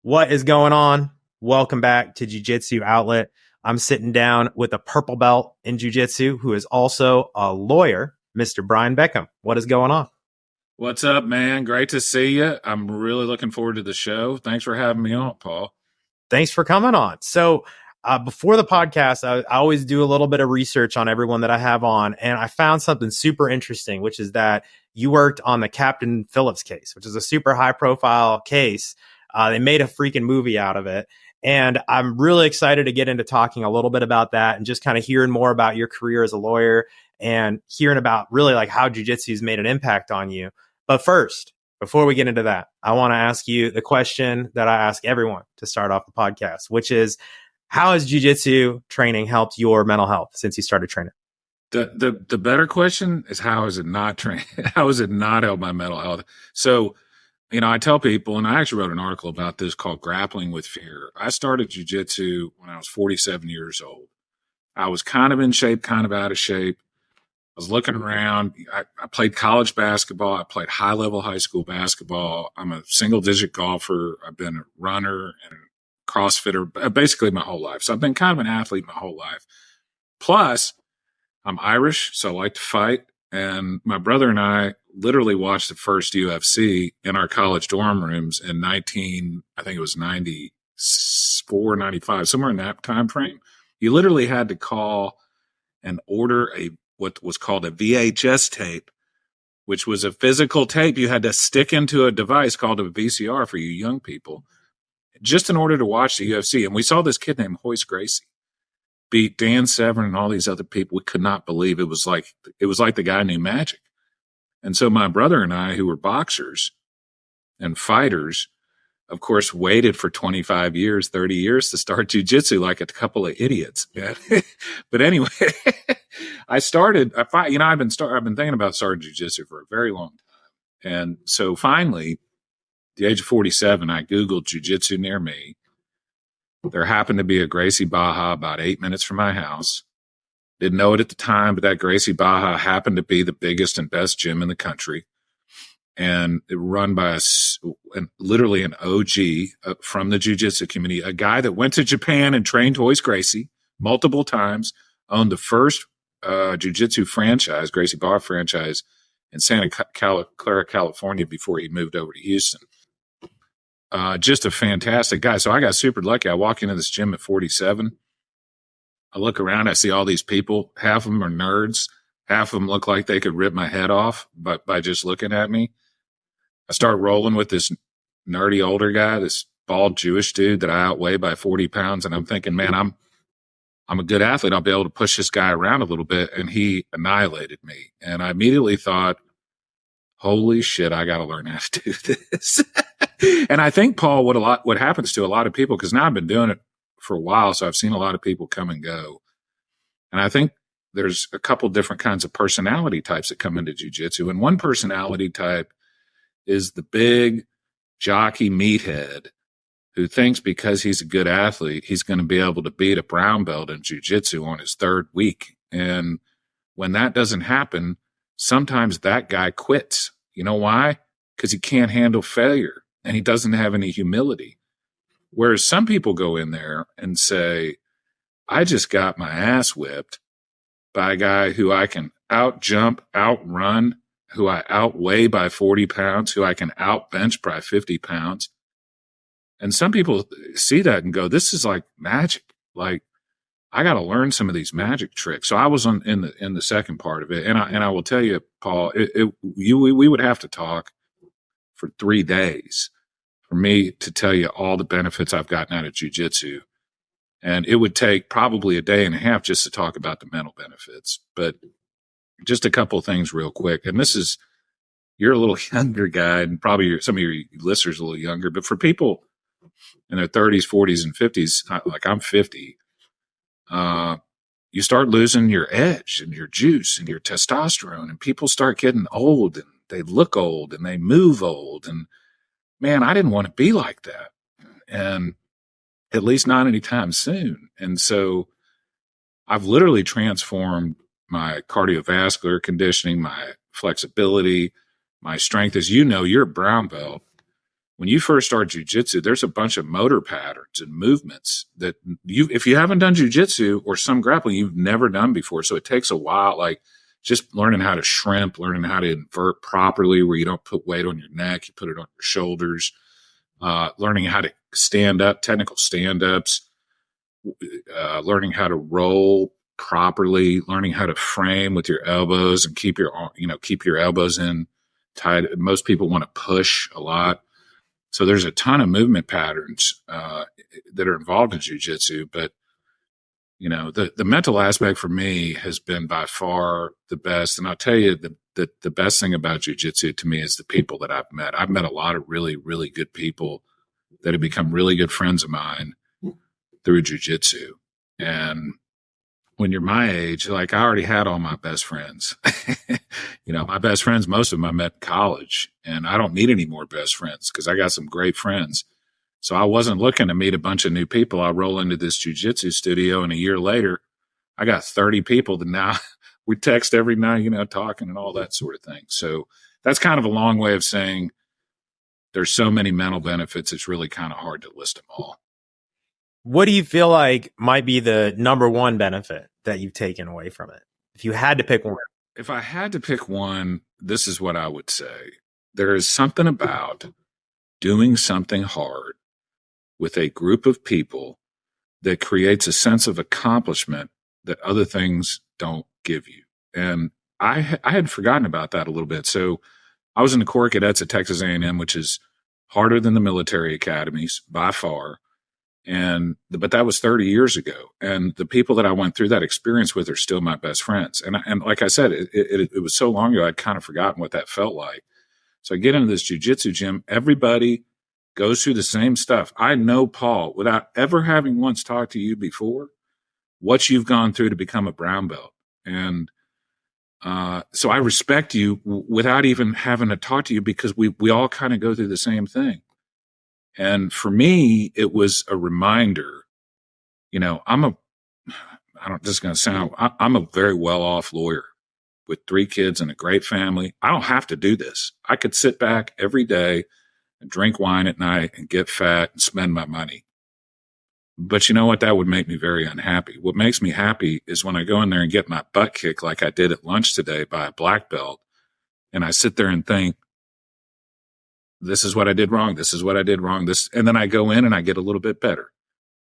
What is going on? Welcome back to Jiu-Jitsu Outlet. I'm sitting down with a purple belt in Jiu-Jitsu who is also a lawyer, Mr. Brian Beckcom. What is going on? What's up, man? Great to see you. I'm really looking forward to the show. Thanks for having me on, Paul. Thanks for coming on. So before the podcast, I always do a little bit of research on everyone that I have on, and I found something super interesting, which is that you worked on the Captain Phillips case, which is a super high-profile case. They made a freaking movie out of it. And I'm really excited to get into talking a little bit about that and just kind of hearing more about your career as a lawyer and hearing about really like how jiu-jitsu has made an impact on you. But first, before we get into that, I want to ask you the question that I ask everyone to start off the podcast, which is, how has jiu-jitsu training helped your mental health since you started training? The better question is, how has it not trained? How has it not helped my mental health? So, I tell people, and I actually wrote an article about this called Grappling with Fear. I started jiu-jitsu when I was 47 years old. I was kind of in shape, kind of out of shape. I was looking around. I played college basketball. I played high-level high school basketball. I'm a single-digit golfer. I've been a runner and a CrossFitter basically my whole life. So I've been kind of an athlete my whole life. Plus, I'm Irish, so I like to fight. And my brother and I literally watched the first UFC in our college dorm rooms in I think it was 94, 95, somewhere in that time frame. You literally had to call and order what was called a VHS tape, which was a physical tape you had to stick into a device called a VCR for you young people, just in order to watch the UFC. And we saw this kid named Royce Gracie beat Dan Severn and all these other people. We could not believe it was like the guy knew magic. And so my brother and I, who were boxers and fighters, of course, waited for 25 years, 30 years to start jiu-jitsu like a couple of idiots. Yeah. But anyway, I've been thinking about starting jiu-jitsu for a very long time. And so finally, at the age of 47, I Googled jiu-jitsu near me. There happened to be a Gracie Baja about 8 minutes from my house. Didn't know it at the time, but that Gracie Baja happened to be the biggest and best gym in the country. And it run by literally an OG from the jiu-jitsu community, a guy that went to Japan and trained Royce Gracie multiple times, owned the first jiu-jitsu franchise, Gracie Baja franchise, in Santa Clara, California, before he moved over to Houston. Just a fantastic guy. So I got super lucky. I walk into this gym at 47. I look around. I see all these people. Half of them are nerds. Half of them look like they could rip my head off by just looking at me. I start rolling with this nerdy older guy, this bald Jewish dude that I outweigh by 40 pounds. And I'm thinking, man, I'm a good athlete. I'll be able to push this guy around a little bit. And he annihilated me. And I immediately thought, holy shit, I got to learn how to do this. And I think, Paul, what happens to a lot of people, because now I've been doing it for a while, so I've seen a lot of people come and go. And I think there's a couple different kinds of personality types that come into jiu-jitsu. And one personality type is the big jockey meathead who thinks because he's a good athlete, he's going to be able to beat a brown belt in jiu-jitsu on his third week. And when that doesn't happen, sometimes that guy quits. You know why? Because he can't handle failure and he doesn't have any humility. Whereas some people go in there and say, I just got my ass whipped by a guy who I can out-jump, outrun, who I outweigh by 40 pounds, who I can out-bench by 50 pounds. And some people see that and go, this is like magic. Like, I got to learn some of these magic tricks. So I was in the second part of it. And I will tell you, Paul, we would have to talk for 3 days for me to tell you all the benefits I've gotten out of jiu-jitsu. And it would take probably a day and a half just to talk about the mental benefits. But just a couple of things real quick. And you're a little younger guy, and probably some of your listeners are a little younger. But for people in their 30s, 40s, and 50s, like I'm 50, you start losing your edge and your juice and your testosterone, and people start getting old, and they look old and they move old. And man, I didn't want to be like that. And at least not anytime soon. And so I've literally transformed my cardiovascular conditioning, my flexibility, my strength. As you know, you're a brown belt. when you first start jujitsu, there's a bunch of motor patterns and movements that if you haven't done jujitsu or some grappling, you've never done before. So it takes a while, like just learning how to shrimp, learning how to invert properly where you don't put weight on your neck, you put it on your shoulders, learning how to stand up, technical stand-ups, learning how to roll properly, learning how to frame with your elbows and keep your elbows in tight. Most people want to push a lot. So there's a ton of movement patterns that are involved in jiu-jitsu, but the mental aspect for me has been by far the best. And I'll tell you the best thing about jiu-jitsu to me is the people that I've met. I've met a lot of really, really good people that have become really good friends of mine through jiu-jitsu. And when you're my age, like I already had all my best friends. My best friends, most of them I met in college, and I don't need any more best friends because I got some great friends. So I wasn't looking to meet a bunch of new people. I roll into this jiu-jitsu studio, and a year later, I got 30 people that now we text every night, talking and all that sort of thing. So that's kind of a long way of saying there's so many mental benefits. It's really kind of hard to list them all. What do you feel like might be the number one benefit that you've taken away from it? If you had to pick one. If I had to pick one, this is what I would say. There is something about doing something hard with a group of people that creates a sense of accomplishment that other things don't give you. And I had forgotten about that a little bit. So I was in the Corps of Cadets at Texas A&M, which is harder than the military academies by far. But that was 30 years ago. And the people that I went through that experience with are still my best friends. And like I said, it was so long ago, I'd kind of forgotten what that felt like. So I get into this jiu-jitsu gym. Everybody goes through the same stuff. I know, Paul, without ever having once talked to you before, what you've gone through to become a brown belt. And so I respect you without even having to talk to you because we all kind of go through the same thing. And for me, it was a reminder, I'm a very well-off lawyer with 3 kids and a great family. I don't have to do this. I could sit back every day and drink wine at night and get fat and spend my money. But you know what? That would make me very unhappy. What makes me happy is when I go in there and get my butt kicked like I did at lunch today by a black belt. And I sit there and think, this is what I did wrong. This is what I did wrong. And then I go in and I get a little bit better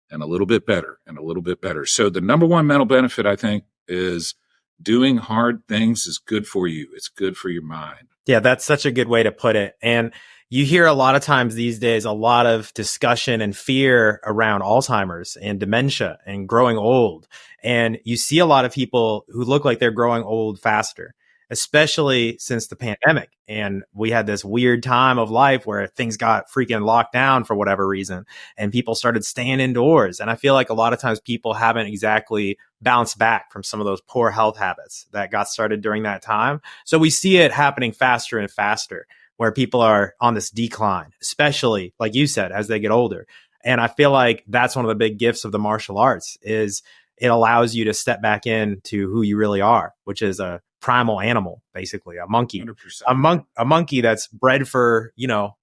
and a little bit better and a little bit better. So the number one mental benefit, I think, is doing hard things is good for you. It's good for your mind. Yeah, that's such a good way to put it. And you hear a lot of times these days, a lot of discussion and fear around Alzheimer's and dementia and growing old. And you see a lot of people who look like they're growing old faster, especially since the pandemic. And we had this weird time of life where things got freaking locked down for whatever reason, and people started staying indoors. And I feel like a lot of times people haven't exactly bounced back from some of those poor health habits that got started during that time. So we see it happening faster and faster, where people are on this decline, especially, like you said, as they get older. And I feel like that's one of the big gifts of the martial arts is it allows you to step back into who you really are, which is a primal animal, basically a monkey, 100%. A monkey that's bred for,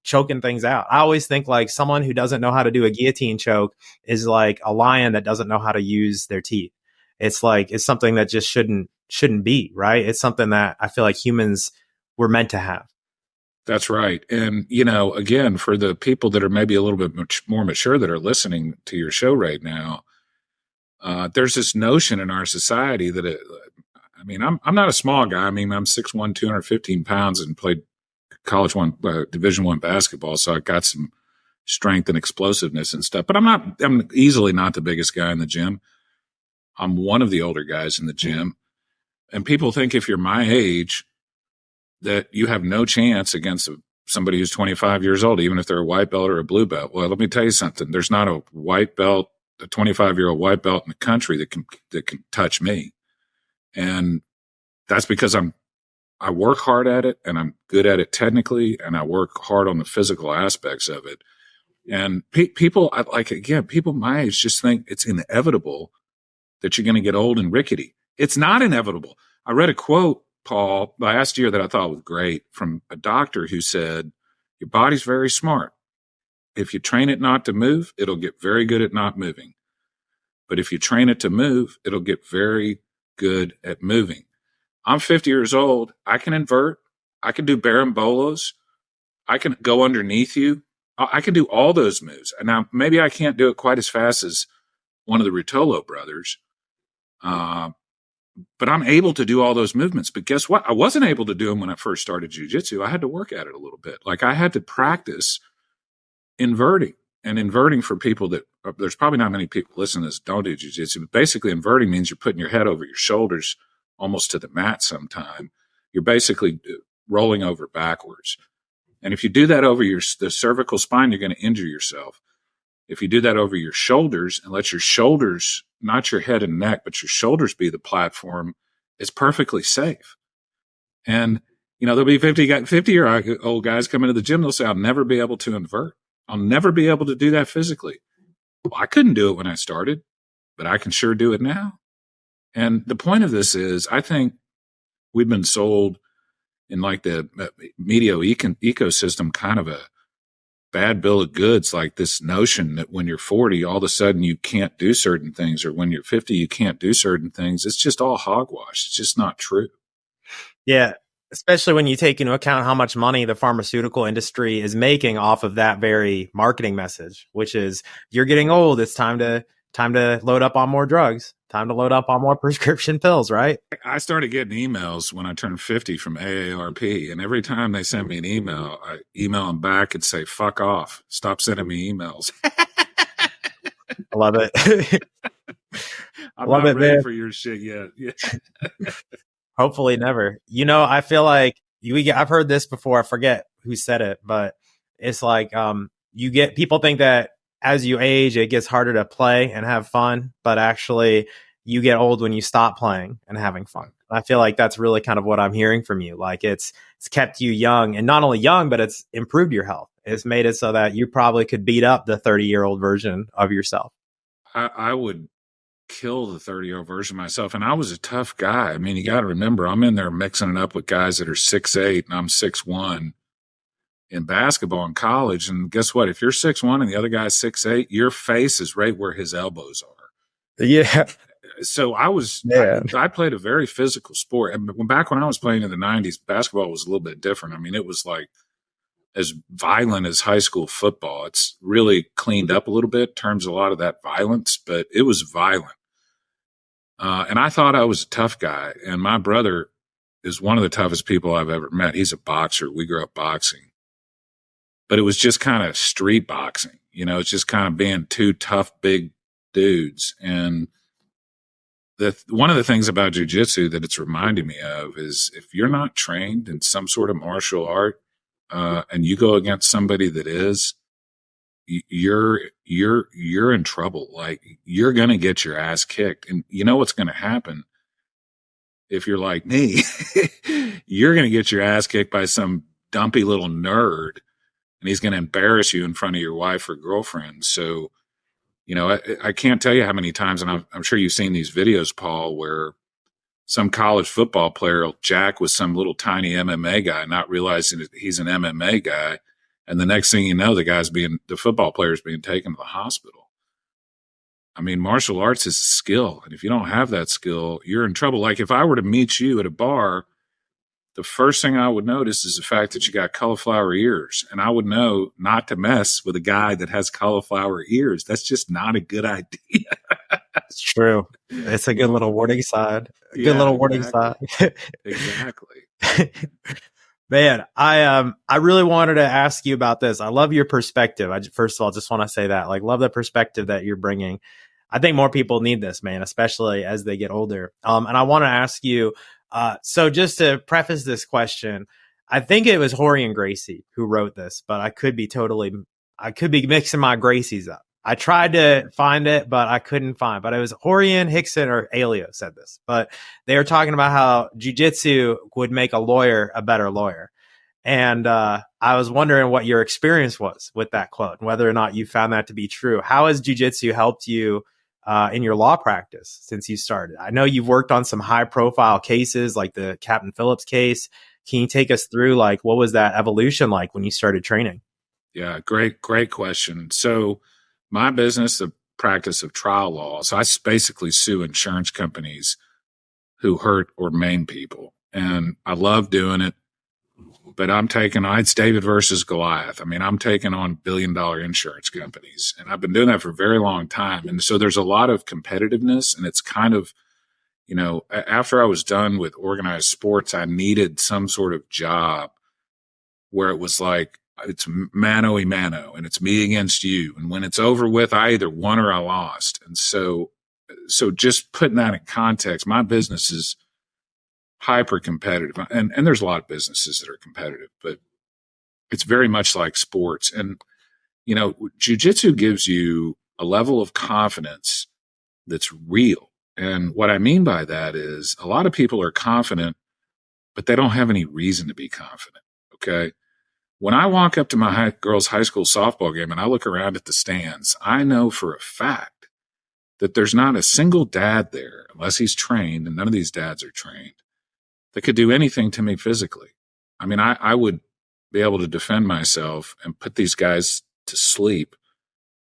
choking things out. I always think like someone who doesn't know how to do a guillotine choke is like a lion that doesn't know how to use their teeth. It's something that just shouldn't be, right? It's something that I feel like humans were meant to have. That's right. And, again, for the people that are maybe a little bit more mature that are listening to your show right now, there's this notion in our society that I'm not a small guy. I'm 6'1", 215 pounds and played college Division I basketball. So I got some strength and explosiveness and stuff, but I'm easily not the biggest guy in the gym. I'm one of the older guys in the gym. And people think if you're my age that you have no chance against somebody who's 25 years old, even if they're a white belt or a blue belt. Well, let me tell you something. There's not a white belt, a 25-year-old white belt in the country that can touch me. And that's because I work hard at it and I'm good at it technically, and I work hard on the physical aspects of it. And people my age just think it's inevitable that you're going to get old and rickety. It's not inevitable. I read a quote, Paul, last year that I thought was great from a doctor who said, your body's very smart. if you train it not to move, it'll get very good at not moving. But if you train it to move, it'll get very good at moving. I'm 50 years old. I can invert. I can do barambolos. I can go underneath you. I can do all those moves. And now maybe I can't do it quite as fast as one of the Rutolo brothers. But I'm able to do all those movements. But guess what? I wasn't able to do them when I first started jiu-jitsu. I had to work at it a little bit. Like I had to practice inverting. And inverting for people that, there's probably not many people listening to this don't do jiu-jitsu, but basically inverting means you're putting your head over your shoulders almost to the mat sometime. You're basically rolling over backwards. And if you do that over the cervical spine, you're going to injure yourself. If you do that over your shoulders and let your shoulders, not your head and neck, but your shoulders be the platform, it's perfectly safe. And, there'll be 50-year-old guys come into the gym. They'll say, I'll never be able to invert. I'll never be able to do that physically. Well, I couldn't do it when I started, but I can sure do it now. And the point of this is, I think we've been sold in like the media ecosystem kind of a bad bill of goods, like this notion that when you're 40, all of a sudden you can't do certain things, or when you're 50, you can't do certain things. It's just all hogwash. It's just not true. Yeah. Especially when you take into account how much money the pharmaceutical industry is making off of that very marketing message, which is you're getting old. It's time to load up on more drugs, time to load up on more prescription pills, right? I started getting emails when I turned 50 from AARP. And every time they sent me an email, I email them back and say, fuck off. Stop sending me emails. I love it. I'm not ready for your shit yet. Yeah. Hopefully never. I feel like I've heard this before. I forget who said it, but it's like people think that as you age, it gets harder to play and have fun, but actually you get old when you stop playing and having fun. I feel like that's really kind of what I'm hearing from you. Like it's kept you young, and not only young, but it's improved your health. It's made it so that you probably could beat up the 30-year-old version of yourself. I would kill the 30-year-old version of myself. And I was a tough guy. I mean, you got to remember, I'm in there mixing it up with guys that are 6'8" and I'm 6'1" in basketball in college. And guess what? If you're 6'1" and the other guy's 6'8", your face is right where his elbows are. Yeah. So I played a very physical sport. And back when I was playing in the 90s, basketball was a little bit different. I mean, it was like as violent as high school football. It's really cleaned up a little bit in terms of a lot of that violence, but it was violent. And I thought I was a tough guy. And my brother is one of the toughest people I've ever met. He's a boxer. We grew up boxing. But it was just kind of street boxing. It's just kind of being two tough, big dudes. And one of the things about jiu-jitsu that it's reminding me of is if you're not trained in some sort of martial art, and you go against somebody that is, you're in trouble. Like you're going to get your ass kicked. And you know what's going to happen if you're like me, you're going to get your ass kicked by some dumpy little nerd, and he's going to embarrass you in front of your wife or girlfriend. So, I can't tell you how many times, and I'm sure you've seen these videos, Paul, where some college football player will jack with some little tiny MMA guy, not realizing that he's an MMA guy. And the next thing you know, the football player is being taken to the hospital. I mean, martial arts is a skill. And if you don't have that skill, you're in trouble. Like if I were to meet you at a bar, the first thing I would notice is the fact that you got cauliflower ears. And I would know not to mess with a guy that has cauliflower ears. That's just not a good idea. It's true. It's a good little warning sign. Exactly. Exactly. Man, I really wanted to ask you about this. I love your perspective. First of all, just want to say that, love the perspective that you're bringing. I think more people need this, man, especially as they get older. And I want to ask you, so just to preface this question, I think it was Horian Gracie who wrote this, but I could be mixing my Gracies up. I tried to find it, but I couldn't find. But it was Horian, Hickson, or Alio said this. But they were talking about how jiu-jitsu would make a lawyer a better lawyer. And I was wondering what your experience was with that quote and whether or not you found that to be true. How has jiu-jitsu helped you in your law practice since you started? I know you've worked on some high-profile cases like the Captain Phillips case. Can you take us through, what was that evolution like when you started training? Yeah. Great question. So my business, the practice of trial law. So I basically sue insurance companies who hurt or maim people. And I love doing it, but it's David versus Goliath. I mean, I'm taking on billion-dollar insurance companies, and I've been doing that for a very long time. And so there's a lot of competitiveness, and it's kind of, after I was done with organized sports, I needed some sort of job where it was like, it's mano a mano, and it's me against you. And when it's over with, I either won or I lost. And so just putting that in context, my business is hyper competitive. And there's a lot of businesses that are competitive, but it's very much like sports. And, jiu-jitsu gives you a level of confidence that's real. And what I mean by that is a lot of people are confident, but they don't have any reason to be confident. Okay. When I walk up to my girls' high school softball game and I look around at the stands, I know for a fact that there's not a single dad there, unless he's trained, and none of these dads are trained, that could do anything to me physically. I mean, I would be able to defend myself and put these guys to sleep,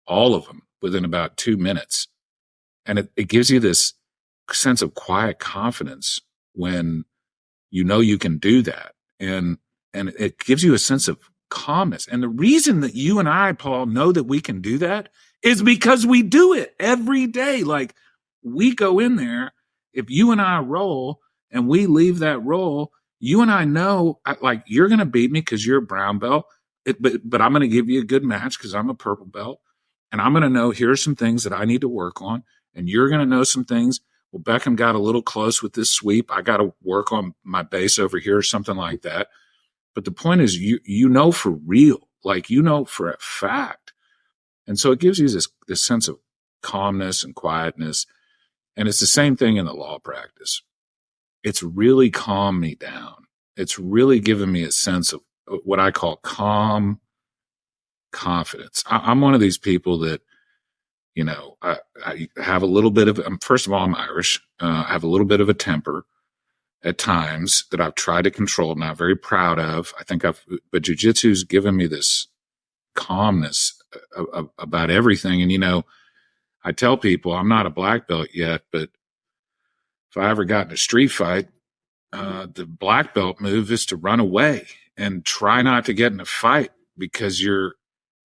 all of them, within about 2 minutes. And it gives you this sense of quiet confidence when you know you can do that. And it gives you a sense of calmness. And the reason that you and I, Paul, know that we can do that is because we do it every day. Like, we go in there, if you and I roll and we leave that roll, you and I know, like, you're going to beat me because you're a brown belt, but I'm going to give you a good match because I'm a purple belt. And I'm going to know, here's some things that I need to work on. And you're going to know some things. Well, Beckcom got a little close with this sweep. I got to work on my base over here, or something like that. But the point is, you know for real, like, you know for a fact. And so it gives you this sense of calmness and quietness. And it's the same thing in the law practice. It's really calmed me down. It's really given me a sense of what I call calm confidence. I'm one of these people that, I have a little bit of, first of all, I'm Irish. I have a little bit of a temper at times that I've tried to control, not very proud of. But jiu-jitsu's given me this calmness about everything. And, I tell people I'm not a black belt yet, but if I ever got in a street fight, the black belt move is to run away and try not to get in a fight, because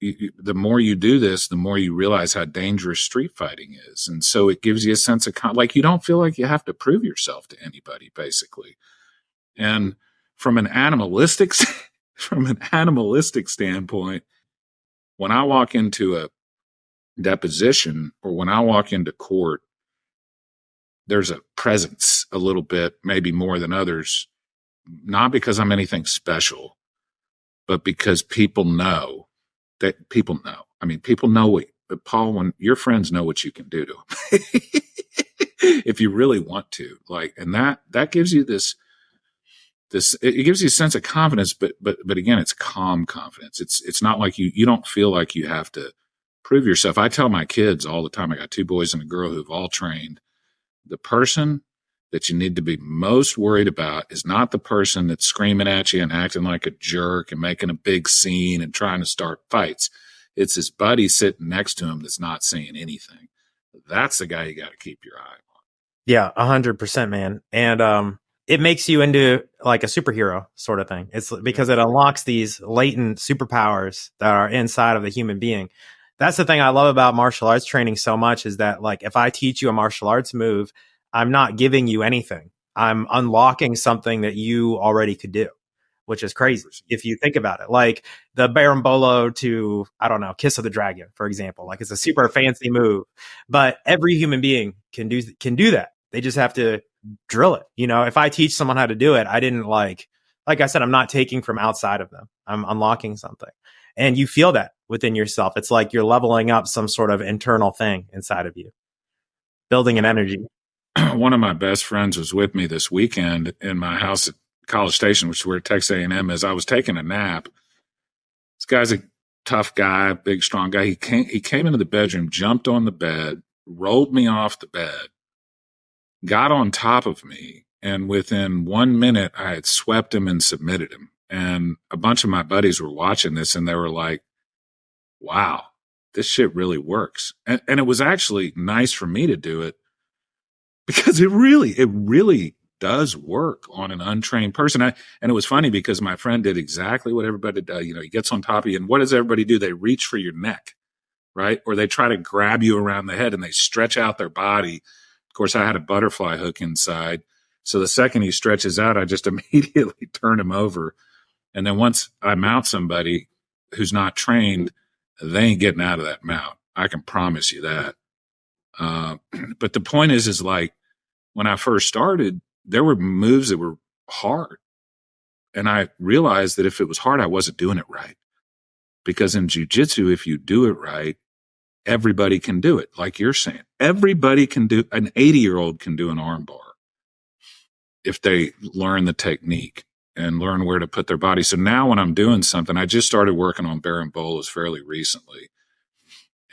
the more you do this, the more you realize how dangerous street fighting is. And so it gives you a sense of, like, you don't feel like you have to prove yourself to anybody, basically. And from an animalistic standpoint, when I walk into a deposition or when I walk into court, there's a presence a little bit, maybe more than others, not because I'm anything special, but because people know. I mean, people know but Paul, when your friends know what you can do to them, if you really want to, like, and that gives you it gives you a sense of confidence, but again, it's calm confidence. It's not like you don't feel like you have to prove yourself. I tell my kids all the time, I got 2 boys and a girl who've all trained. The person that you need to be most worried about is not the person that's screaming at you and acting like a jerk and making a big scene and trying to start fights. It's his buddy sitting next to him that's not saying anything. That's the guy you got to keep your eye on. Yeah, 100%, man. And it makes you into like a superhero sort of thing. It's because it unlocks these latent superpowers that are inside of the human being. That's the thing I love about martial arts training so much, is that, like, if I teach you a martial arts move, I'm not giving you anything. I'm unlocking something that you already could do, which is crazy if you think about it. Like the Berimbolo to, I don't know, Kiss of the Dragon, for example. Like, it's a super fancy move, but every human being can do that. They just have to drill it. If I teach someone how to do it, I didn't like I said, I'm not taking from outside of them. I'm unlocking something. And you feel that within yourself. It's like you're leveling up some sort of internal thing inside of you, building an energy. One of my best friends was with me this weekend in my house at College Station, which is where Texas A&M is. I was taking a nap. This guy's a tough guy, big, strong guy. He came into the bedroom, jumped on the bed, rolled me off the bed, got on top of me, and within 1 minute, I had swept him and submitted him. And a bunch of my buddies were watching this, and they were like, wow, this shit really works. And it was actually nice for me to do it because it really does work on an untrained person. And it was funny because my friend did exactly what everybody does. You know, he gets on top of you, and what does everybody do? They reach for your neck, right? Or they try to grab you around the head and they stretch out their body. Of course, I had a butterfly hook inside. So the second he stretches out, I just immediately turn him over. And then once I mount somebody who's not trained, they ain't getting out of that mount. I can promise you that. But the point is like when I first started, there were moves that were hard. And I realized that if it was hard, I wasn't doing it right. Because in jiu-jitsu, if you do it right, everybody can do it. like you're saying, everybody can do, an 80-year-old can do an arm bar if they learn the technique and learn where to put their body. So now when I'm doing something, I just started working on berimbolas fairly recently.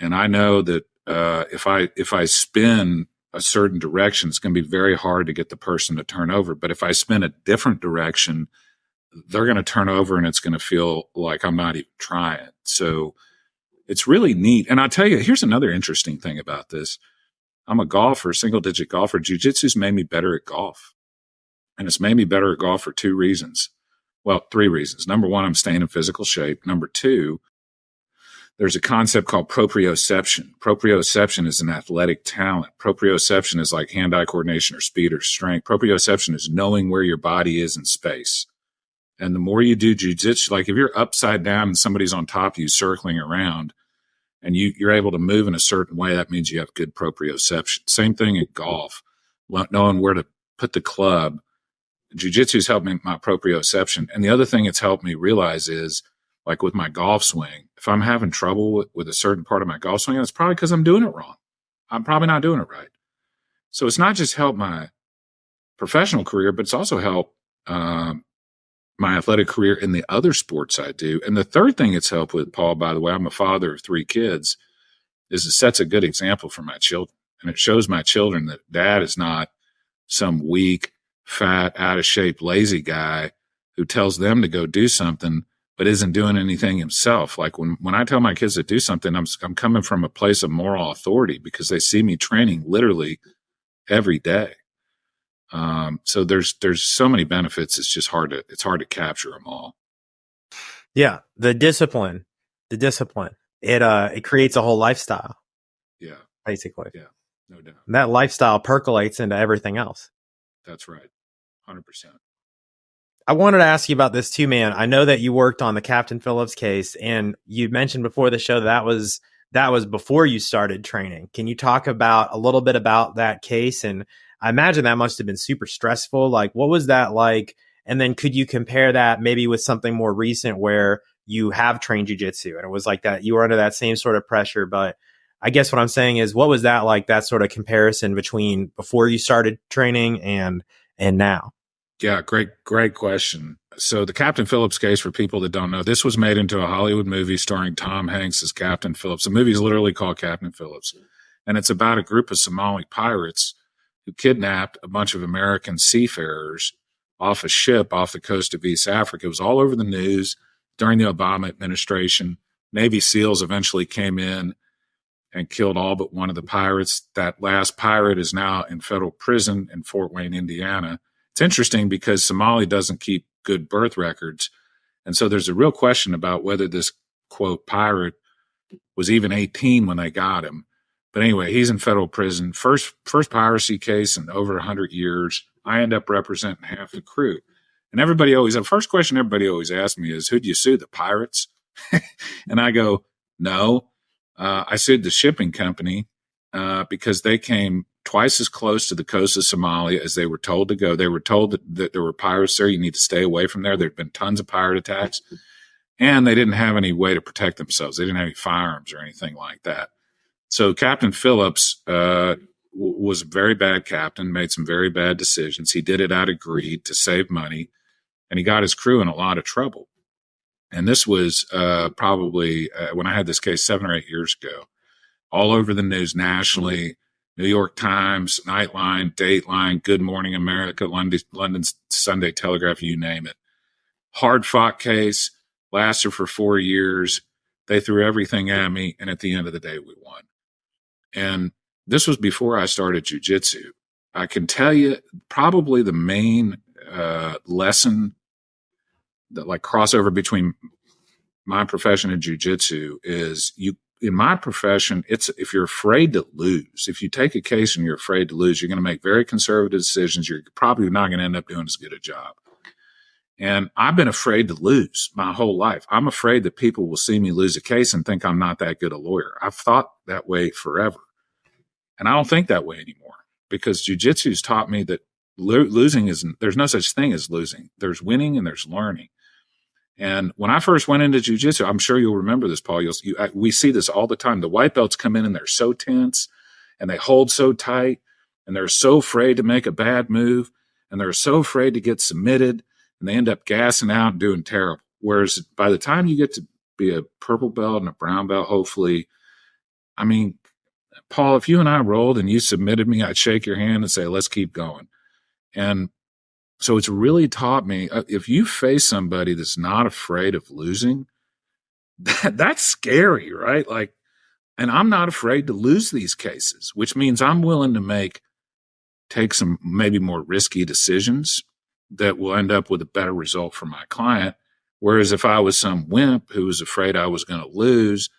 And I know that if I spin a certain direction, it's going to be very hard to get the person to turn over. But if I spin a different direction, they're going to turn over and it's going to feel like I'm not even trying. So it's really neat. And I'll tell you, here's another interesting thing about this. I'm a golfer, single-digit golfer. Jiu-jitsu's made me better at golf. And it's made me better at golf for 2 reasons. Well, 3 reasons. Number 1, I'm staying in physical shape. Number 2, there's a concept called proprioception. Proprioception is an athletic talent. Proprioception is like hand-eye coordination or speed or strength. Proprioception is knowing where your body is in space. And the more you do jiu-jitsu, like if you're upside down and somebody's on top of you circling around and you're able to move in a certain way, that means you have good proprioception. Same thing in golf, knowing where to put the club. Jiu-jitsu's helped me my proprioception. And the other thing it's helped me realize is, like with my golf swing, if I'm having trouble with a certain part of my golf swing, it's probably because I'm doing it wrong. I'm probably not doing it right. So it's not just helped my professional career, but it's also helped my athletic career in the other sports I do. And the third thing it's helped with, Paul, by the way, I'm a father of 3 kids, is it sets a good example for my children. And it shows my children that dad is not some weak, fat, out of shape, lazy guy who tells them to go do something but isn't doing anything himself. Like when I tell my kids to do something, I'm coming from a place of moral authority because they see me training literally every day. So there's so many benefits. It's just hard to capture them all. Yeah. The discipline, it creates a whole lifestyle. Yeah. Basically. Yeah. No doubt. And that lifestyle percolates into everything else. That's right. 100%. I wanted to ask you about this too, man. I know that you worked on the Captain Phillips case, and you mentioned before the show that was before you started training. Can you talk about a little bit about that case? And I imagine that must have been super stressful. Like, what was that like? And then could you compare that maybe with something more recent where you have trained jiu-jitsu and it was like that you were under that same sort of pressure? But I guess what I'm saying is, what was that like, that sort of comparison between before you started training and now? Yeah, great question. So the Captain Phillips case, for people that don't know, this was made into a Hollywood movie starring Tom Hanks as Captain Phillips. The movie is literally called Captain Phillips. And it's about a group of Somali pirates who kidnapped a bunch of American seafarers off a ship off the coast of East Africa. It was all over the news during the Obama administration. Navy SEALs eventually came in and killed all but one of the pirates. That last pirate is now in federal prison in Fort Wayne, Indiana. It's interesting because Somali doesn't keep good birth records. And so there's a real question about whether this, quote, pirate was even 18 when they got him. But anyway, he's in federal prison. First piracy case in over 100 years. I end up representing half the crew. And the first question everybody always asks me is, who'd you sue, the pirates? And I go, no. I sued the shipping company because they came twice as close to the coast of Somalia as they were told to go. They were told that there were pirates there. You need to stay away from there. There'd been tons of pirate attacks. And they didn't have any way to protect themselves. They didn't have any firearms or anything like that. So Captain Phillips was a very bad captain, made some very bad decisions. He did it out of greed to save money, and he got his crew in a lot of trouble. And this was probably when I had this case 7 or 8 years ago, all over the news nationally. New York Times, Nightline, Dateline, Good Morning America, London Sunday Telegraph, you name it. Hard fought case, lasted for 4 years. They threw everything at me, and at the end of the day, we won. And this was before I started jiu-jitsu. I can tell you probably the main lesson that like crossover between my profession and jiu-jitsu is in my profession, it's if you're afraid to lose, if you take a case and you're afraid to lose, you're going to make very conservative decisions. You're probably not going to end up doing as good a job. And I've been afraid to lose my whole life. I'm afraid that people will see me lose a case and think I'm not that good a lawyer. I've thought that way forever. And I don't think that way anymore because jiu-jitsu has taught me that losing there's no such thing as losing. There's winning and there's learning. And when I first went into jiu-jitsu, I'm sure you'll remember this, Paul. We see this all the time. The white belts come in and they're so tense and they hold so tight and they're so afraid to make a bad move and they're so afraid to get submitted and they end up gassing out and doing terrible. Whereas by the time you get to be a purple belt and a brown belt, hopefully, I mean, Paul, if you and I rolled and you submitted me, I'd shake your hand and say, let's keep going. And so it's really taught me, if you face somebody that's not afraid of losing, that's scary, right? Like, and I'm not afraid to lose these cases, which means I'm willing to take some maybe more risky decisions that will end up with a better result for my client. Whereas if I was some wimp who was afraid I was going to lose,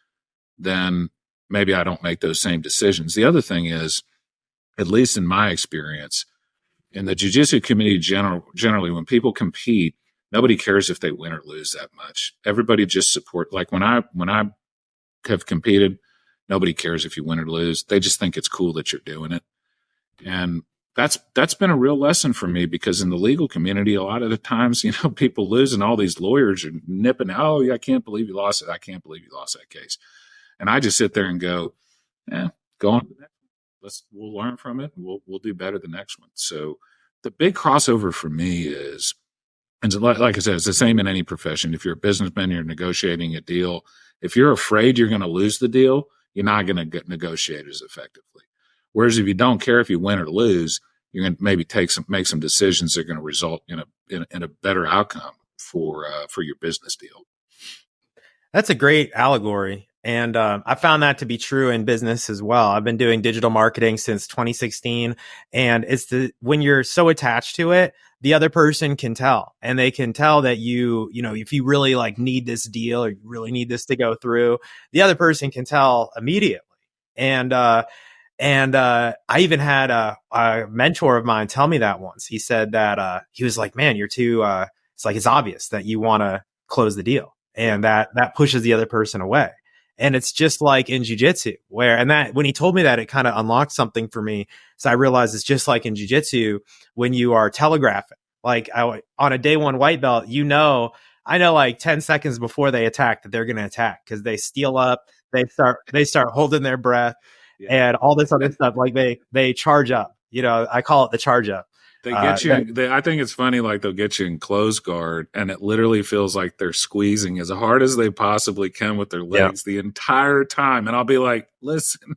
then maybe I don't make those same decisions. The other thing is, at least in my experience, in the jiu-jitsu community generally, when people compete, nobody cares if they win or lose that much. Everybody just support. Like when I have competed, nobody cares if you win or lose. They just think it's cool that you're doing it. And that's been a real lesson for me because in the legal community, a lot of the times, people lose and all these lawyers are nipping, oh, yeah, I can't believe you lost it. I can't believe you lost that case. And I just sit there and go, go on to the next one. We'll learn from it and we'll do better the next one. So the big crossover for me is, and like I said, it's the same in any profession. If you're a businessman, you're negotiating a deal. If you're afraid you're going to lose the deal, you're not going to negotiate as effectively. Whereas if you don't care if you win or lose, you're going to maybe make some decisions that are going to result in a better outcome for your business deal. That's a great allegory. And I found that to be true in business as well. I've been doing digital marketing since 2016. And it's when you're so attached to it, the other person can tell. And they can tell that if you really need this deal or you really need this to go through, the other person can tell immediately. And I even had a mentor of mine tell me that once. He said that he was like, man, you're too, it's obvious that you want to close the deal. And that pushes the other person away. And it's just like in jiu-jitsu when he told me that, it kind of unlocked something for me. So I realized it's just like in jiu-jitsu when you are telegraphing, on a day one white belt, I know 10 seconds before they attack that they're going to attack because they steal up, they start holding their breath and all this other stuff. They charge up, I call it the charge up. They get you. I think it's funny. They'll get you in close guard, and it literally feels like they're squeezing as hard as they possibly can with their legs the entire time. And I'll be like, "Listen,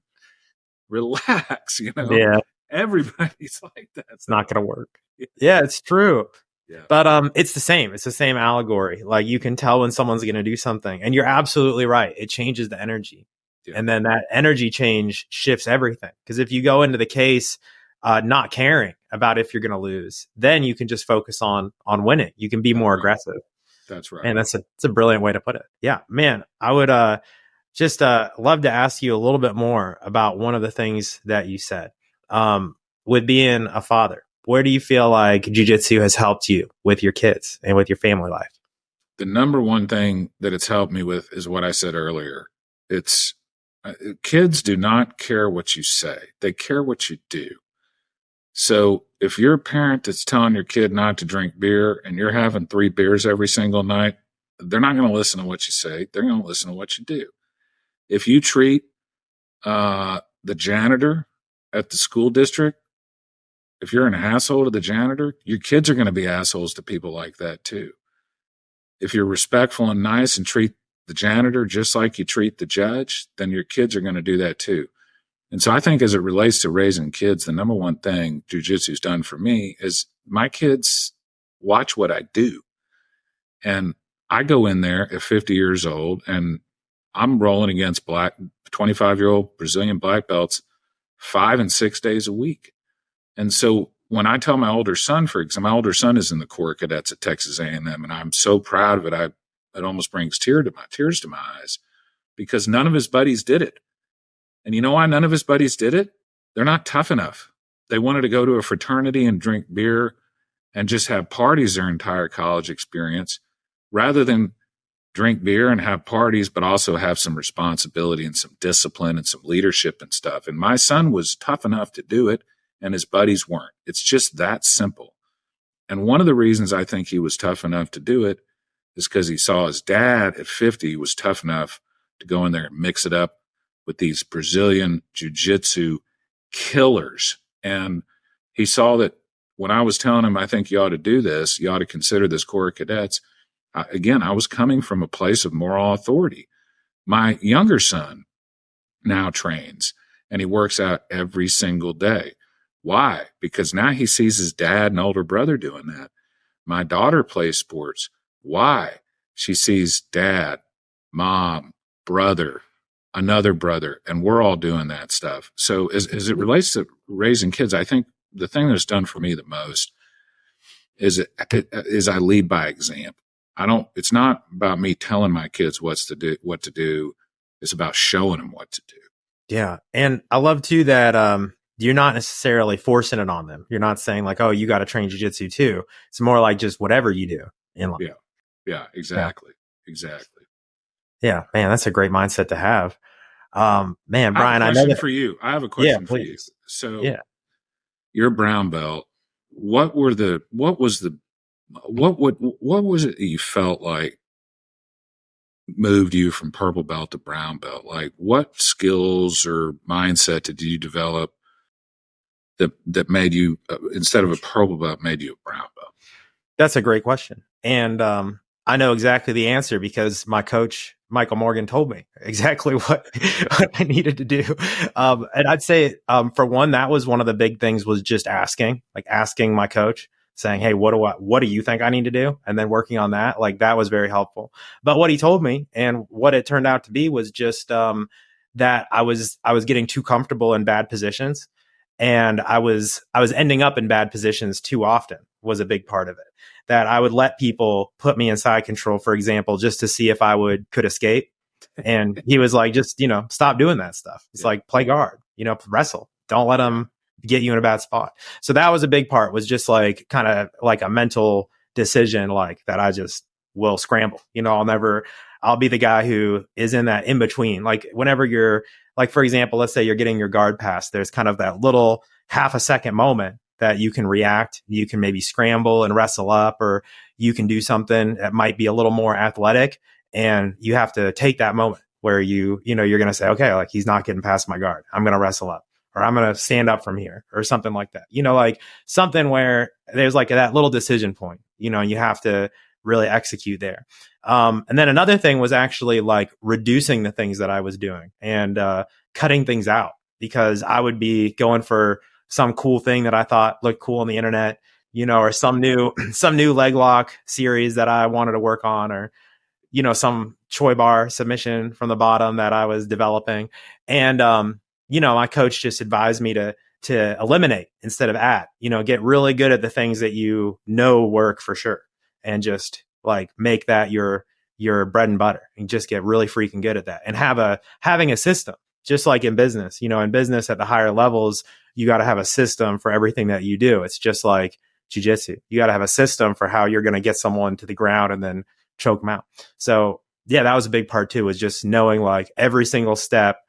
relax." Yeah, everybody's like that. It's not going to work. Yeah, it's true. Yeah. But it's the same. It's the same allegory. You can tell when someone's going to do something, and you're absolutely right. It changes the energy, and then that energy change shifts everything. Because if you go into the case not caring about if you're going to lose, then you can just focus on winning. You can be more aggressive. That's right. And it's a brilliant way to put it. Yeah, man, I would just love to ask you a little bit more about one of the things that you said. With being a father, where do you feel like jiu-jitsu has helped you with your kids and with your family life? The number one thing that it's helped me with is what I said earlier. It's kids do not care what you say. They care what you do. So if you're a parent that's telling your kid not to drink beer and you're having 3 beers every single night, they're not going to listen to what you say. They're going to listen to what you do. If you treat the janitor at the school district, if you're an asshole to the janitor, your kids are going to be assholes to people like that too. If you're respectful and nice and treat the janitor just like you treat the judge, then your kids are going to do that too. And so I think as it relates to raising kids, the number one thing jiu-jitsu's done for me is my kids watch what I do. And I go in there at 50 years old and I'm rolling against 25-year-old Brazilian black belts 5 and 6 days a week. And so when I tell my older son, for example, my older son is in the Corps Cadets at Texas A&M, and I'm so proud of it. It almost brings tears to my eyes, because none of his buddies did it. And you know why none of his buddies did it? They're not tough enough. They wanted to go to a fraternity and drink beer and just have parties their entire college experience, rather than drink beer and have parties, but also have some responsibility and some discipline and some leadership and stuff. And my son was tough enough to do it, and his buddies weren't. It's just that simple. And one of the reasons I think he was tough enough to do it is because he saw his dad at 50 was tough enough to go in there and mix it up with these Brazilian Jiu-Jitsu killers. And he saw that when I was telling him, I think you ought to do this, you ought to consider this Corps of Cadets, again, I was coming from a place of moral authority. My younger son now trains, and he works out every single day. Why? Because now he sees his dad and older brother doing that. My daughter plays sports. Why? She sees dad, mom, brother, another brother, and we're all doing that stuff. So as it relates to raising kids, I think the thing that's done for me the most is I lead by example. It's not about me telling my kids what to do. It's about showing them what to do. Yeah. And I love too that, you're not necessarily forcing it on them. You're not saying like, oh, you got to train jiu-jitsu too. It's more like just whatever you do in life. Yeah, exactly. Yeah. Exactly. Yeah, man, that's a great mindset to have. Man, Brian, I know that for you. I have a question for you. So you're brown belt. What was it that you felt like moved you from purple belt to brown belt? Like, what skills or mindset did you develop that made you, instead of a purple belt, made you a brown belt? That's a great question. And I know exactly the answer because my coach, Michael Morgan, told me exactly what I needed to do. And I'd say, for one, that was one of the big things, was just asking my coach, saying, hey, what do you think I need to do? And then working on that, like that was very helpful. But what he told me and what it turned out to be was just that I was getting too comfortable in bad positions. And I was ending up in bad positions too often was a big part of it. That I would let people put me in side control, for example, just to see if I could escape. And he was like, just, stop doing that stuff. It's like, play guard, wrestle. Don't let them get you in a bad spot. So that was a big part, was just like kind of like a mental decision, like that I just will scramble. I'll be the guy who is in that in between. Like whenever you're like, for example, let's say you're getting your guard pass, there's kind of that little half a second moment that you can react. You can maybe scramble and wrestle up, or you can do something that might be a little more athletic. And you have to take that moment where you're going to say, okay, like he's not getting past my guard. I'm going to wrestle up, or I'm going to stand up from here, or something like that. Like something where there's like that little decision point, and you have to really execute there. And then another thing was actually like reducing the things that I was doing and cutting things out, because I would be going for some cool thing that I thought looked cool on the internet, or some new leg lock series that I wanted to work on, or, some Choi bar submission from the bottom that I was developing. And, my coach just advised me to eliminate instead of add, get really good at the things that work for sure. And just like make that your bread and butter, and just get really freaking good at that, and having a system, just like in business, in business at the higher levels, you got to have a system for everything that you do. It's just like jiu-jitsu. You got to have a system for how you're going to get someone to the ground and then choke them out. So yeah, that was a big part too, was just knowing like every single step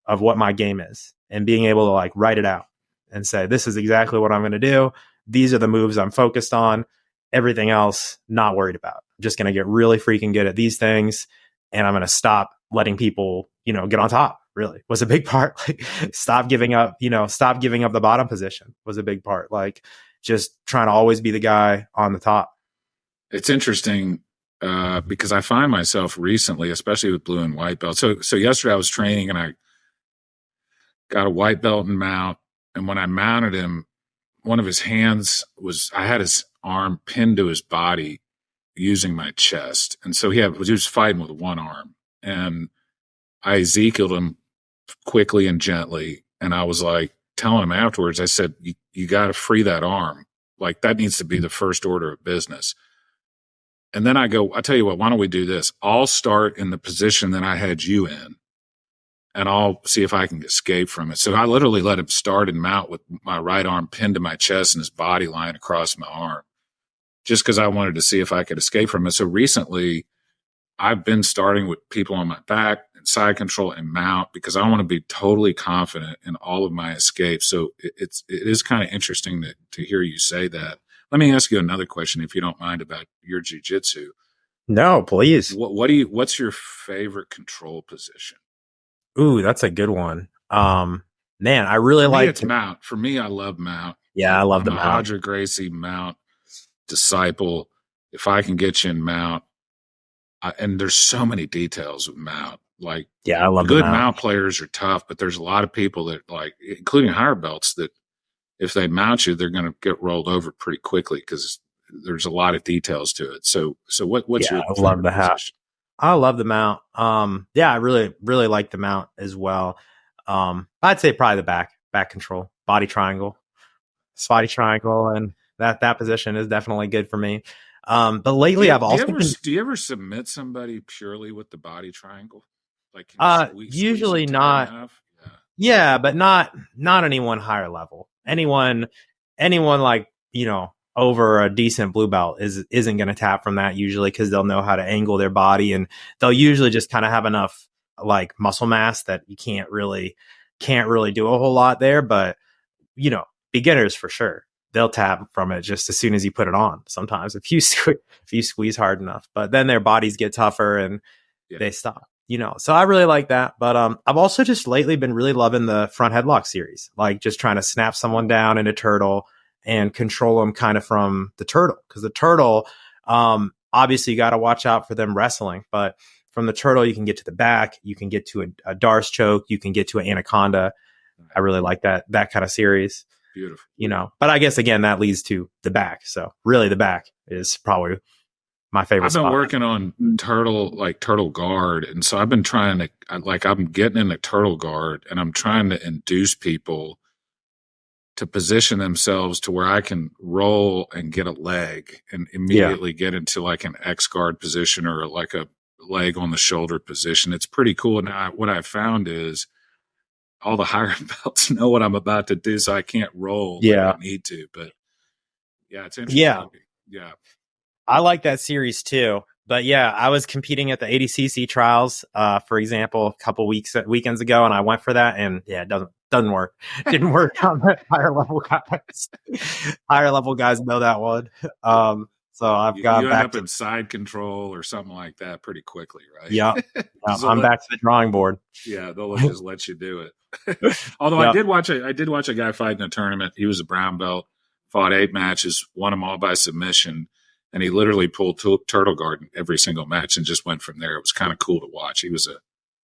of what my game is, and being able to like write it out and say, this is exactly what I'm going to do. These are the moves I'm focused on. Everything else, not worried about. I'm just going to get really freaking good at these things. And I'm going to stop letting people, get on top, really was a big part. Like stop giving up the bottom position was a big part. Like just trying to always be the guy on the top. It's interesting because I find myself recently, especially with blue and white belts. So yesterday I was training and I got a white belt in mount. And when I mounted him, one of his hands I had his arm pinned to his body using my chest. And so he was fighting with one arm. And I Ezekieled him quickly and gently. And I was like telling him afterwards, I said, you got to free that arm. Like that needs to be the first order of business. And then I tell you what, why don't we do this? I'll start in the position that I had you in, and I'll see if I can escape from it. So I literally let him start and mount with my right arm pinned to my chest and his body lying across my arm, just because I wanted to see if I could escape from it. So recently, I've been starting with people on my back and side control and mount because I want to be totally confident in all of my escapes. So it is kind of interesting to hear you say that. Let me ask you another question, if you don't mind, about your jiu-jitsu. No, please. What's your favorite control position? Ooh, that's a good one. Man, I really like it's mount. For me, I love mount. Yeah, I love the mount. Audra Gracie mount disciple. If I can get you in mount, and there's so many details with mount. Like, yeah, I love good mount players are tough, but there's a lot of people that, like, including higher belts, that if they mount you, they're going to get rolled over pretty quickly because there's a lot of details to it. So what's your? I love the position? I love the mount. Yeah, I really, really like the mount as well. I'd say probably the back control, body triangle, and that position is definitely good for me. But lately do you ever submit somebody purely with the body triangle? Like, usually not. Yeah, but not anyone higher level. Anyone like, over a decent blue belt isn't going to tap from that usually, because they'll know how to angle their body, and they'll usually just kind of have enough like muscle mass that you can't really do a whole lot there. But beginners for sure, they'll tap from it just as soon as you put it on. Sometimes if you squeeze hard enough, but then their bodies get tougher and they stop. So I really like that. But I've also just lately been really loving the front headlock series, like just trying to snap someone down in a turtle and control them kind of from the turtle. Because the turtle, obviously you got to watch out for them wrestling, but from the turtle you can get to the back, you can get to a Darce choke, you can get to an anaconda. I really like that kind of series. Beautiful. But I guess again that leads to the back. So really the back is probably my favorite spot. I've been working on turtle guard. And so I've been trying to, I'm getting in a turtle guard and I'm trying to induce people to position themselves to where I can roll and get a leg and immediately get into like an X guard position or like a leg on the shoulder position. It's pretty cool. Now, what I found is all the higher belts know what I'm about to do, so I can't roll like I need to. But yeah, it's interesting. Yeah. I like that series too. But yeah, I was competing at the ADCC trials, for example, a couple weekends ago, and I went for that, and yeah, it doesn't work. Didn't work on the higher level guys. Higher level guys know that one. So I've got back up in side control or something like that pretty quickly, right? Yeah. I'm back to the drawing board. Yeah, they'll just let you do it. Although I did watch a guy fight in a tournament. He was a brown belt, fought 8 matches, won them all by submission. And he literally pulled turtle guard in every single match and just went from there. It was kind of cool to watch. He was a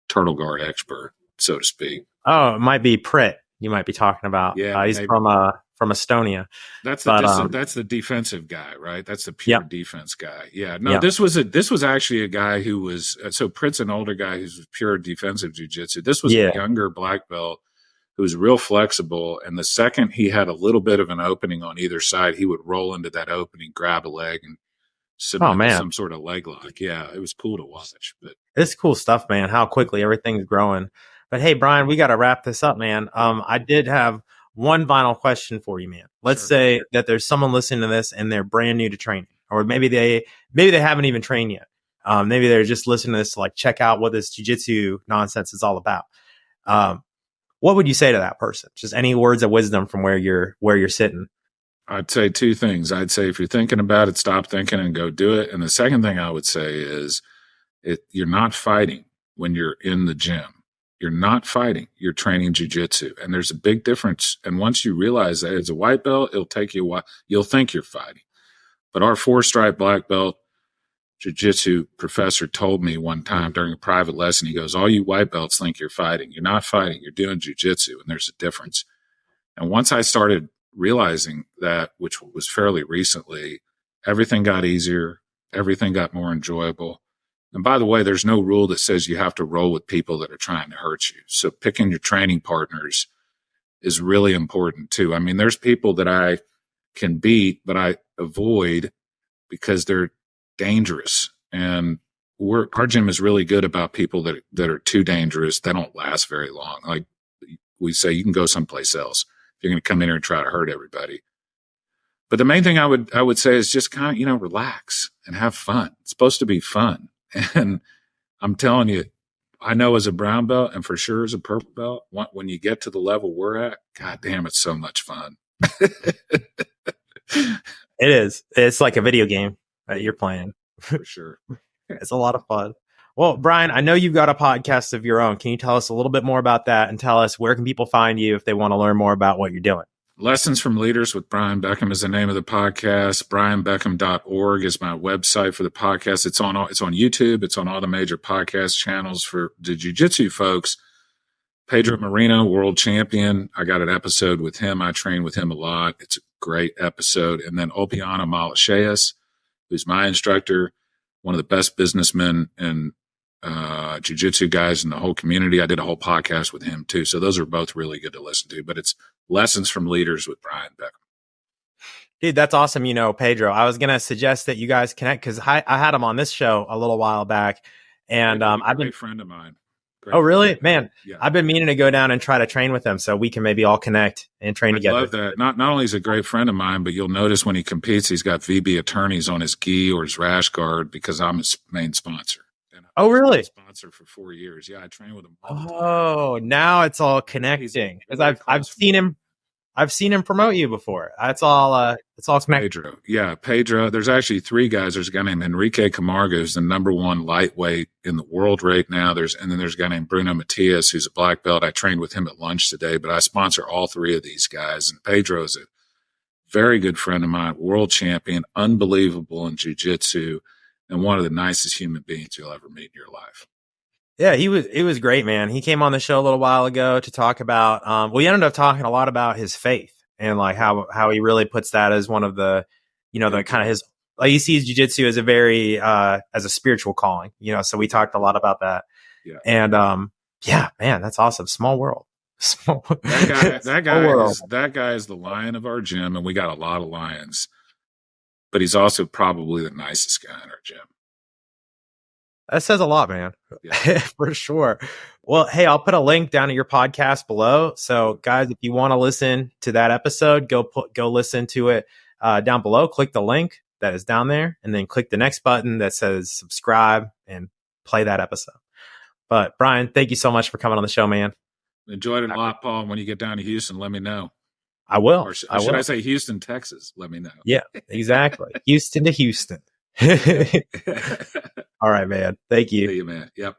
turtle guard expert, so to speak. Oh, it might be Pritt you might be talking about. Yeah, he's from Estonia. That's the defensive guy, right? That's the pure defense guy. Yeah. No, this was actually a guy who was so Pritt's an older guy who's pure defensive jiu-jitsu. This was a younger black belt who was real flexible, and the second he had a little bit of an opening on either side, he would roll into that opening, grab a leg, and submit some sort of leg lock. Yeah, it was cool to watch. But it's cool stuff, man, how quickly everything's growing. But hey, Brian, we got to wrap this up, man. I did have one final question for you, man. Let's say that there's someone listening to this and they're brand new to training, or maybe they haven't even trained yet. Maybe they're just listening to this to like check out what this jiu-jitsu nonsense is all about. What would you say to that person? Just any words of wisdom from where you're sitting? I'd say 2 things. I'd say if you're thinking about it, stop thinking and go do it. And the second thing I would say is you're not fighting when you're in the gym. You're not fighting. You're training jiu-jitsu. And there's a big difference. And once you realize that as a white belt, it'll take you a while. You'll think you're fighting. But our 4-stripe black belt jiu-jitsu professor told me one time during a private lesson, he goes, all you white belts think you're fighting. You're not fighting. You're doing jiu-jitsu, and there's a difference. And once I started realizing that, which was fairly recently, everything got easier. Everything got more enjoyable. And by the way, there's no rule that says you have to roll with people that are trying to hurt you. So picking your training partners is really important too. I mean, there's people that I can beat, but I avoid because they're dangerous. And our gym is really good about people that are too dangerous. They don't last very long. Like we say, you can go someplace else if you're going to come in here and try to hurt everybody. But the main thing I would say is just kind of, relax and have fun. It's supposed to be fun. And I'm telling you, I know as a brown belt and for sure as a purple belt, when you get to the level we're at, God damn, it's so much fun. It is. It's like a video game that you're playing. For sure. It's a lot of fun. Well, Brian, I know you've got a podcast of your own. Can you tell us a little bit more about that and tell us where can people find you if they want to learn more about what you're doing? Lessons from Leaders with Brian Beckcom is the name of the podcast. BrianBeckcom.org is my website for the podcast. It's on YouTube. It's on all the major podcast channels for the Jiu-Jitsu folks. Pedro Marino, world champion. I got an episode with him. I train with him a lot. It's a great episode. And then Opiana Malacheas, who's my instructor, one of the best businessmen and jiu-jitsu guys in the whole community. I did a whole podcast with him too. So those are both really good to listen to, but it's Lessons from Leaders with Brian Beckcom. Dude, that's awesome. Pedro, I was going to suggest that you guys connect because I had him on this show a little while back. And I've been a friend of mine. Oh, really? Man, yeah. I've been meaning to go down and try to train with him so we can maybe all connect and train together. I love that. Not only is he a great friend of mine, but you'll notice when he competes, he's got VB attorneys on his gi or his rash guard because I'm his main sponsor. Oh, really? Sponsor for 4 years. Yeah, I train with him. Oh, now it's all connecting because I've seen him. I've seen him promote you before. It's all connected. Pedro. Yeah, Pedro. There's actually 3 guys. There's a guy named Enrique Camargo, who's the #1 lightweight in the world right now. And then there's a guy named Bruno Matias, who's a black belt. I trained with him at lunch today, but I sponsor all 3 of these guys. And Pedro is a very good friend of mine, world champion, unbelievable in jiu-jitsu, and one of the nicest human beings you'll ever meet in your life. Yeah, he was great, man. He came on the show a little while ago to talk about, we ended up talking a lot about his faith and like how he really puts that as one of the, the kind of his, like he sees jiu-jitsu as a very, as a spiritual calling, so we talked a lot about that. Yeah. And, yeah, man, that's awesome. Small world. That guy is the lion of our gym, and we got a lot of lions, but he's also probably the nicest guy in our gym. That says a lot, man. Yeah. For sure. Well, hey, I'll put a link down to your podcast below. So guys, if you want to listen to that episode, go listen to it down below. Click the link that is down there and then click the next button that says subscribe and play that episode. But Brian, thank you so much for coming on the show, man. Enjoyed it a lot, Paul. When you get down to Houston, let me know. I will. Or should I say Houston, Texas? Let me know. Yeah, exactly. Houston to Houston. All right, man. Thank you. See you, man. Yep.